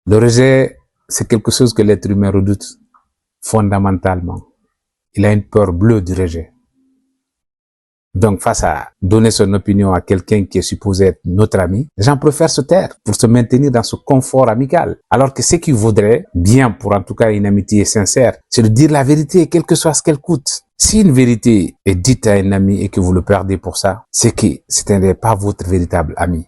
Le rejet, c'est quelque chose que l'être humain redoute fondamentalement. Il a une peur bleue du rejet. Donc, face à donner son opinion à quelqu'un qui est supposé être notre ami, les gens préfèrent se taire pour se maintenir dans ce confort amical. Alors que ce qu'ils voudraient, bien pour en tout cas une amitié sincère, c'est de dire la vérité, quel que soit ce qu'elle coûte. Si une vérité est dite à un ami et que vous le perdez pour ça, c'est que ce n'est pas votre véritable ami.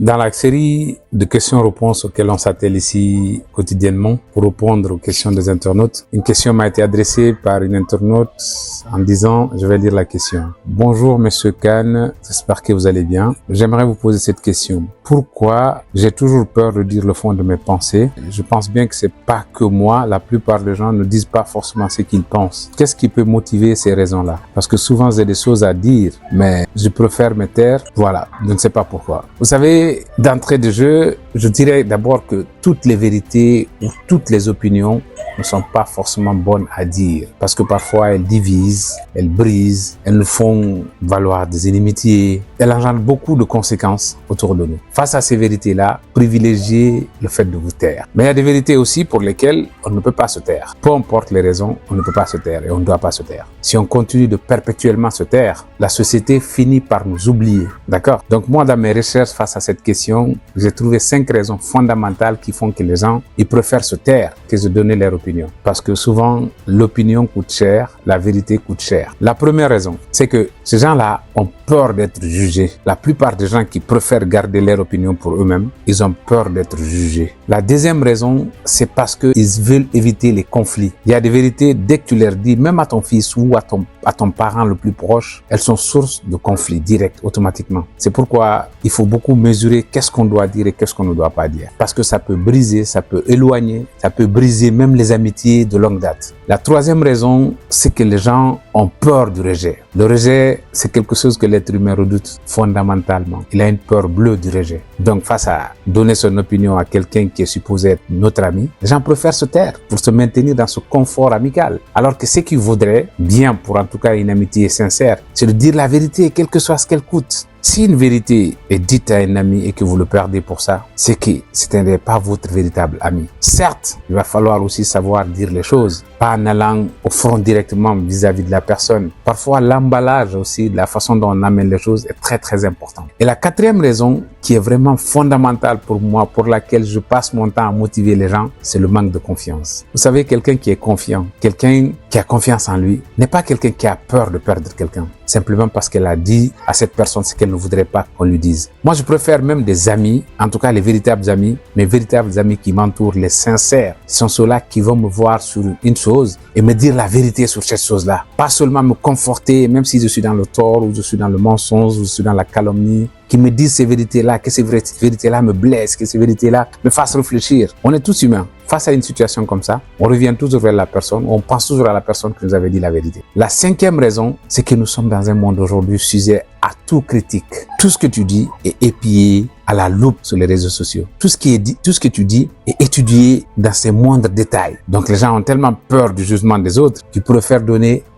Dans la série de questions-réponses auxquelles on s'attelle ici quotidiennement pour répondre aux questions des internautes, une question m'a été adressée par une internaute en disant, je vais lire la question. Bonjour Monsieur Khan, j'espère que vous allez bien. J'aimerais vous poser cette question. Pourquoi j'ai toujours peur de dire le fond de mes pensées? Je pense bien que c'est pas que moi, la plupart des gens ne disent pas forcément ce qu'ils pensent. Qu'est-ce qui peut motiver ces raisons-là? Parce que souvent j'ai des choses à dire, mais je préfère me taire. Voilà, je ne sais pas pourquoi. Vous savez, d'entrée de jeu, je dirais d'abord que toutes les vérités ou toutes les opinions ne sont pas forcément bonnes à dire parce que parfois elles divisent, elles brisent, elles nous font valoir des inimitiés, elles engendrent beaucoup de conséquences autour de nous. Face à ces vérités-là, privilégiez le fait de vous taire. Mais il y a des vérités aussi pour lesquelles on ne peut pas se taire. Peu importe les raisons, on ne peut pas se taire et on ne doit pas se taire. Si on continue de perpétuellement se taire, la société finit par nous oublier. D'accord? Donc moi, dans mes recherches face à cette question, j'ai trouvé 5 raisons fondamentales qui font que les gens, ils préfèrent se taire que de donner leur opinion. Parce que souvent, l'opinion coûte cher, la vérité coûte cher. La première raison, c'est que ces gens-là ont peur d'être jugés. La plupart des gens qui préfèrent garder leur opinion pour eux-mêmes, ils ont peur d'être jugés. La deuxième raison, c'est parce qu'ils veulent éviter les conflits. Il y a des vérités, dès que tu leur dis, même à ton fils ou à ton parent le plus proche, elles sont source de conflits directs, automatiquement. C'est pourquoi il faut beaucoup mesurer qu'est-ce qu'on doit dire et qu'est-ce qu'on ne doit pas dire. Parce que ça peut briser, ça peut éloigner, ça peut briser même les amitiés de longue date. La troisième raison, c'est que les gens ont peur du rejet. Le rejet, c'est quelque chose que l'être humain redoute fondamentalement. Il a une peur bleue du rejet. Donc, face à donner son opinion à quelqu'un qui est supposé être notre ami, les gens préfèrent se taire pour se maintenir dans ce confort amical. Alors que ce qu'ils voudraient, bien pour en tout cas une amitié sincère, c'est de dire la vérité, quel que soit ce qu'elle coûte. Si une vérité est dite à un ami et que vous le perdez pour ça, c'est que ce n'est pas votre véritable ami. Certes, il va falloir aussi savoir dire les choses, pas en allant au front directement vis-à-vis de la personne. Parfois, l'emballage aussi, la façon dont on amène les choses est très très important. Et la quatrième raison, qui est vraiment fondamentale pour moi, pour laquelle je passe mon temps à motiver les gens, c'est le manque de confiance. Vous savez, quelqu'un qui est confiant, quelqu'un qui a confiance en lui, n'est pas quelqu'un qui a peur de perdre quelqu'un, simplement parce qu'elle a dit à cette personne ce qu'elle ne voudrait pas qu'on lui dise. Moi, je préfère même des amis, en tout cas les véritables amis, mes véritables amis qui m'entourent, les sincères, sont ceux-là qui vont me voir sur une chose et me dire la vérité sur cette chose-là. Pas seulement me conforter, même si je suis dans le tort ou je suis dans le mensonge ou je suis dans la calomnie, qui me disent ces vérités-là, que ces vérités-là me blessent, que ces vérités-là me fassent réfléchir. On est tous humains. Face à une situation comme ça, on revient toujours vers la personne, on pense toujours à la personne qui nous avait dit la vérité. La cinquième raison, c'est que nous sommes dans un monde aujourd'hui sujet à tout critique. Tout ce que tu dis est épié à la loupe sur les réseaux sociaux. Tout ce que tu dis est étudié dans ses moindres détails. Donc les gens ont tellement peur du jugement des autres qu'ils préfèrent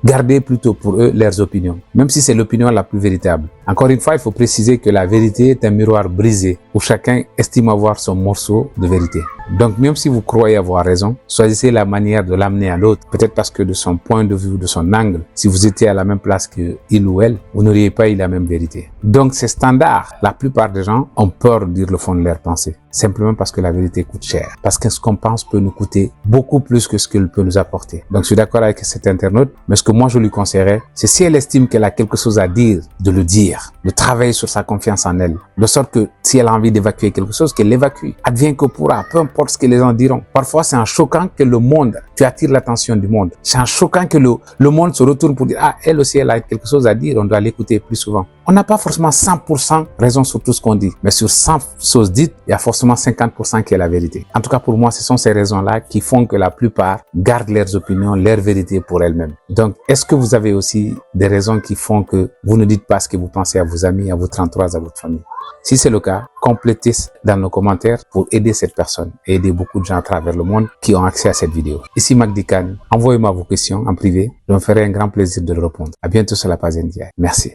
garder plutôt pour eux leurs opinions, même si c'est l'opinion la plus véritable. Encore une fois, il faut préciser que la vérité est un miroir brisé où chacun estime avoir son morceau de vérité. Donc même si vous croyez avoir raison, choisissez la manière de l'amener à l'autre. Peut-être parce que de son point de vue, de son angle, si vous étiez à la même place que il ou elle, vous n'auriez pas eu la même vérité. Donc c'est standard. La plupart des gens ont peur de dire le fond de leurs pensées, simplement parce que la vérité coûte cher. Parce que ce qu'on pense peut nous coûter beaucoup plus que ce qu'elle peut nous apporter. Donc je suis d'accord avec cet internaute, mais ce que moi je lui conseillerais, c'est si elle estime qu'elle a quelque chose à dire, de le dire, de travailler sur sa confiance en elle, de sorte que si elle a envie d'évacuer quelque chose, qu'elle l'évacue. Advienne que pourra, peu importe ce que les gens diront. Parfois c'est en choquant que le monde, tu attires l'attention du monde. C'est en choquant que le monde se retourne pour dire, ah, elle aussi elle a quelque chose à dire, on doit l'écouter plus souvent. On n'a pas forcément 100% raison sur tout ce qu'on dit, mais sur 100 choses dites, il y a forcément 50% qui est la vérité. En tout cas, pour moi, ce sont ces raisons-là qui font que la plupart gardent leurs opinions, leurs vérités pour elles-mêmes. Donc, est-ce que vous avez aussi des raisons qui font que vous ne dites pas ce que vous pensez à vos amis, à votre entourage, à votre famille? Si c'est le cas, complétez dans nos commentaires pour aider cette personne et aider beaucoup de gens à travers le monde qui ont accès à cette vidéo. Ici Magdi Kane, envoyez-moi vos questions en privé, je me ferai un grand plaisir de le répondre. À bientôt sur la page NDI. Merci.